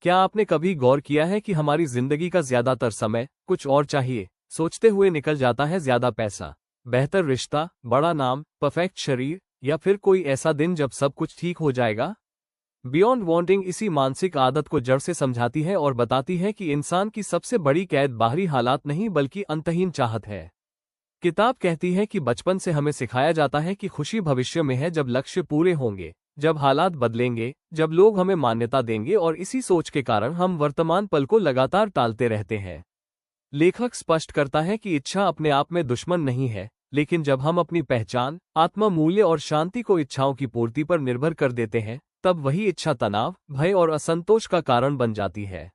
क्या आपने कभी गौर किया है कि हमारी जिंदगी का ज्यादातर समय कुछ और चाहिए सोचते हुए निकल जाता है? ज्यादा पैसा, बेहतर रिश्ता, बड़ा नाम, परफेक्ट शरीर, या फिर कोई ऐसा दिन जब सब कुछ ठीक हो जाएगा। बियॉन्ड वांटिंग इसी मानसिक आदत को जड़ से समझाती है और बताती है कि इंसान की सबसे बड़ी कैद बाहरी हालात नहीं बल्कि अंतहीन चाहत है। किताब कहती है कि बचपन से हमें सिखाया जाता है कि खुशी भविष्य में है, जब लक्ष्य पूरे होंगे, जब हालात बदलेंगे, जब लोग हमें मान्यता देंगे, और इसी सोच के कारण हम वर्तमान पल को लगातार टालते रहते हैं। लेखक स्पष्ट करता है कि इच्छा अपने आप में दुश्मन नहीं है, लेकिन जब हम अपनी पहचान, आत्म मूल्य और शांति को इच्छाओं की पूर्ति पर निर्भर कर देते हैं, तब वही इच्छा तनाव, भय और असंतोष का कारण बन जाती है।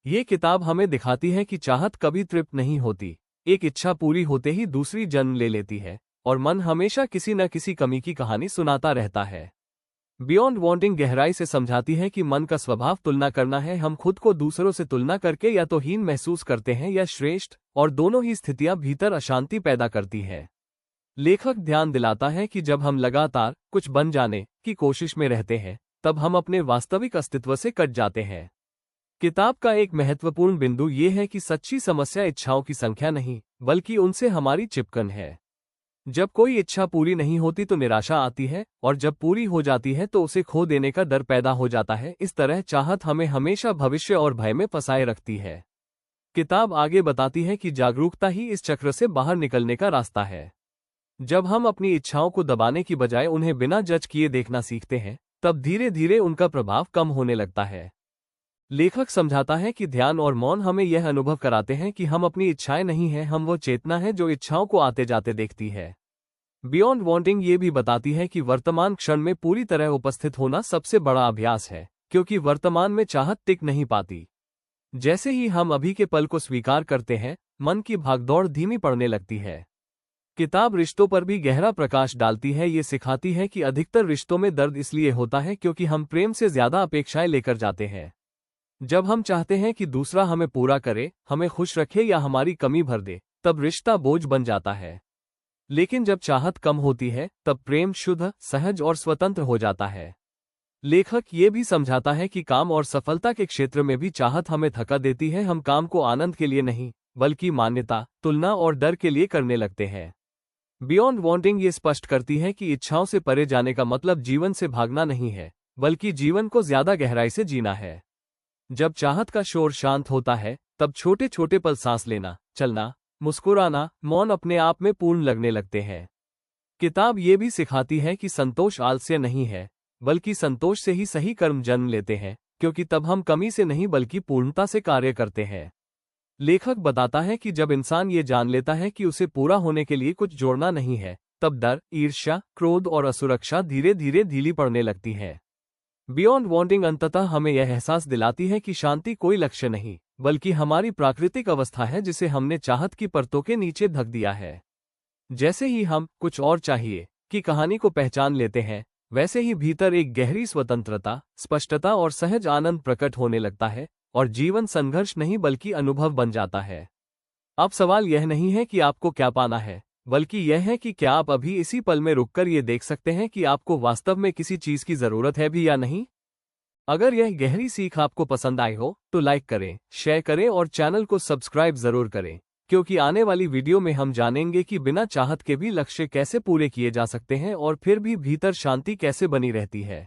ये किताब हमें दिखाती है कि चाहत कभी तृप्त नहीं होती। एक इच्छा पूरी होते ही दूसरी जन्म ले लेती है, और मन हमेशा किसी न किसी कमी की कहानी सुनाता रहता है। बियॉन्ड वांटिंग गहराई से समझाती है कि मन का स्वभाव तुलना करना है। हम खुद को दूसरों से तुलना करके या तो हीन महसूस करते हैं या श्रेष्ठ, और दोनों ही स्थितियां भीतर अशांति पैदा करती है। लेखक ध्यान दिलाता है कि जब हम लगातार कुछ बन जाने की कोशिश में रहते हैं, तब हम अपने वास्तविक अस्तित्व से कट जाते हैं। किताब का एक महत्वपूर्ण बिंदु ये है कि सच्ची समस्या इच्छाओं की संख्या नहीं, बल्कि उनसे हमारी चिपकन है। जब कोई इच्छा पूरी नहीं होती तो निराशा आती है, और जब पूरी हो जाती है तो उसे खो देने का डर पैदा हो जाता है। इस तरह चाहत हमें हमेशा भविष्य और भय में फंसाए रखती है। किताब आगे बताती है कि जागरूकता ही इस चक्र से बाहर निकलने का रास्ता है। जब हम अपनी इच्छाओं को दबाने की बजाय उन्हें बिना जज किए देखना सीखते हैं, तब धीरे धीरे उनका प्रभाव कम होने लगता है। लेखक समझाता है कि ध्यान और मौन हमें यह अनुभव कराते हैं कि हम अपनी इच्छाएं नहीं हैं, हम वो चेतना है जो इच्छाओं को आते जाते देखती है। बियॉन्ड वांटिंग ये भी बताती है कि वर्तमान क्षण में पूरी तरह उपस्थित होना सबसे बड़ा अभ्यास है, क्योंकि वर्तमान में चाहत टिक नहीं पाती। जैसे ही हम अभी के पल को स्वीकार करते हैं, मन की भागदौड़ धीमी पड़ने लगती है। किताब रिश्तों पर भी गहरा प्रकाश डालती है। ये सिखाती है कि अधिकतर रिश्तों में दर्द इसलिए होता है क्योंकि हम प्रेम से ज्यादा अपेक्षाएं लेकर जाते हैं। जब हम चाहते हैं कि दूसरा हमें पूरा करे, हमें खुश रखे या हमारी कमी भर दे, तब रिश्ता बोझ बन जाता है। लेकिन जब चाहत कम होती है, तब प्रेम शुद्ध, सहज और स्वतंत्र हो जाता है। लेखक ये भी समझाता है कि काम और सफलता के क्षेत्र में भी चाहत हमें थका देती है। हम काम को आनंद के लिए नहीं, बल्कि मान्यता, तुलना और डर के लिए करने लगते हैं। बियॉन्ड वांटिंग ये स्पष्ट करती है कि इच्छाओं से परे जाने का मतलब जीवन से भागना नहीं है, बल्कि जीवन को ज्यादा गहराई से जीना है। जब चाहत का शोर शांत होता है, तब छोटे छोटे पल, सांस लेना, चलना, मुस्कुराना, मौन अपने आप में पूर्ण लगने लगते हैं। किताब ये भी सिखाती है कि संतोष आलस्य नहीं है, बल्कि संतोष से ही सही कर्म जन्म लेते हैं, क्योंकि तब हम कमी से नहीं बल्कि पूर्णता से कार्य करते हैं। लेखक बताता है कि जब इंसान ये जान लेता है कि उसे पूरा होने के लिए कुछ जोड़ना नहीं है, तब डर, ईर्ष्या, क्रोध और असुरक्षा धीरे धीरे ढीली पड़ने लगती है। बियॉन्ड वांटिंग अंततः हमें यह एहसास दिलाती है कि शांति कोई लक्ष्य नहीं, बल्कि हमारी प्राकृतिक अवस्था है जिसे हमने चाहत की परतों के नीचे ढक दिया है। जैसे ही हम कुछ और चाहिए की कहानी को पहचान लेते हैं, वैसे ही भीतर एक गहरी स्वतंत्रता, स्पष्टता और सहज आनंद प्रकट होने लगता है, और जीवन संघर्ष नहीं बल्कि अनुभव बन जाता है। अब सवाल यह नहीं है कि आपको क्या पाना है, बल्कि यह है कि क्या आप अभी इसी पल में रुककर ये देख सकते हैं कि आपको वास्तव में किसी चीज की जरूरत है भी या नहीं। अगर यह गहरी सीख आपको पसंद आई हो तो लाइक करें, शेयर करें और चैनल को सब्सक्राइब जरूर करें, क्योंकि आने वाली वीडियो में हम जानेंगे कि बिना चाहत के भी लक्ष्य कैसे पूरे किए जा सकते हैं और फिर भी भीतर शांति कैसे बनी रहती है।